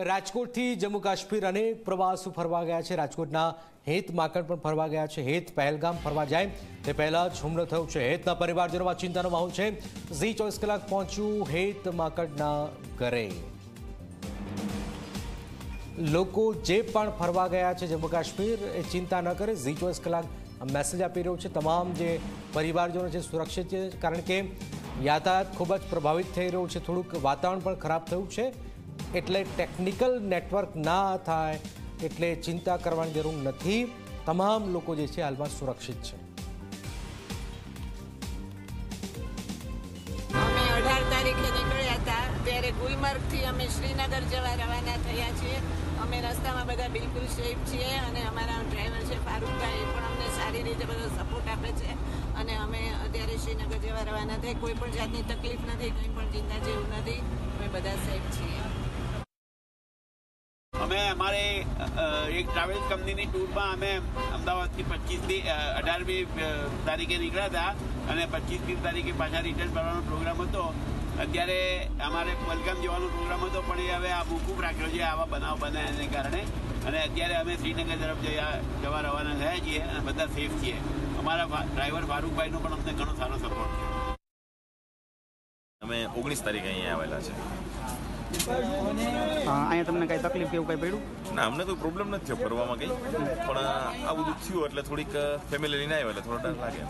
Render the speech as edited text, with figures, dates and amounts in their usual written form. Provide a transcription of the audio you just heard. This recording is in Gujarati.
રાજકોટથી જમ્મુ કાશ્મીર અનેક પ્રવાસો ફરવા ગયા છે। રાજકોટના હેત માકડ પણ ફરવા ગયા છે। હેત પહેલગામ ફરવા જાય તે પહેલા જ હુમલો થયો છે। હેતના પરિવારજનોમાં ચિંતાનો માહોલ છે। ઝી 24 કલાક પહોંચ્યું હેત માકડના ઘરે। લોકો જે પણ ફરવા ગયા છે જમ્મુ કાશ્મીર એ ચિંતા ન કરે। ઝી 24 કલાક મેસેજ આપી રહ્યો છે તમામ જે પરિવારજનો છે સુરક્ષિત છે, કારણ કે યાતાયાત ખૂબ જ પ્રભાવિત થઈ રહ્યું છે। થોડુંક વાતાવરણ પણ ખરાબ થયું છે, એટલે ટેકનિકલ નેટવર્ક ના થાય એટલે ચિંતા કરવાની જરૂર નથી। તમામ લોકો જે છે હાલમાં સુરક્ષિત છે। અમે 18 તારીખે નીકળ્યા હતા, ત્યારે ગુલમર્ગથી અમે શ્રીનગર જવા રવાના થયા છીએ। અમે રસ્તામાં બધા બિલકુલ સેફ છીએ અને અમારા ડ્રાઈવર છે ફારૂકભાઈ પણ અમને સારી રીતે બધો સપોર્ટ આપે છે અને અમે અત્યારે શ્રીનગર જવા રવાના થઈ। કોઈ પણ જાતની તકલીફ નથી, કંઈ પણ ચિંતા જેવું નથી, અમે બધા સેફ છીએ। અમે અમારે એક ટ્રાવેલ્સ કંપનીની ટૂરમાં અમે અમદાવાદથી 18મી તારીખે નીકળ્યા હતા અને 25મી તારીખે પાછા રિટર્ન કરવાનો પ્રોગ્રામ હતો। અત્યારે અમારે પહેલગામ જવાનો પ્રોગ્રામ હતો, પણ એ હવે આ મોકૂફ રાખ્યો છે આવા બનાવ બને એને કારણે, અને અત્યારે અમે શ્રીનગર તરફ જવા રવાના થયા છીએ અને બધા સેફ છીએ। અમારા ડ્રાઈવર ફારૂકભાઈનો પણ અમને ઘણો સારો સપોર્ટ છે। અમે 19 તારીખે અહીંયા આવેલા છે। અહીંયા તમને કઈ તકલીફ કે એવું કઈ પડ્યું? ના, અમને કોઈ પ્રોબ્લેમ નથી થયો ફરવામાં કંઈ, પણ આ બધું થયું એટલે થોડીક ફેમિલી લઈને આવ્યા એટલે થોડો ડર લાગે।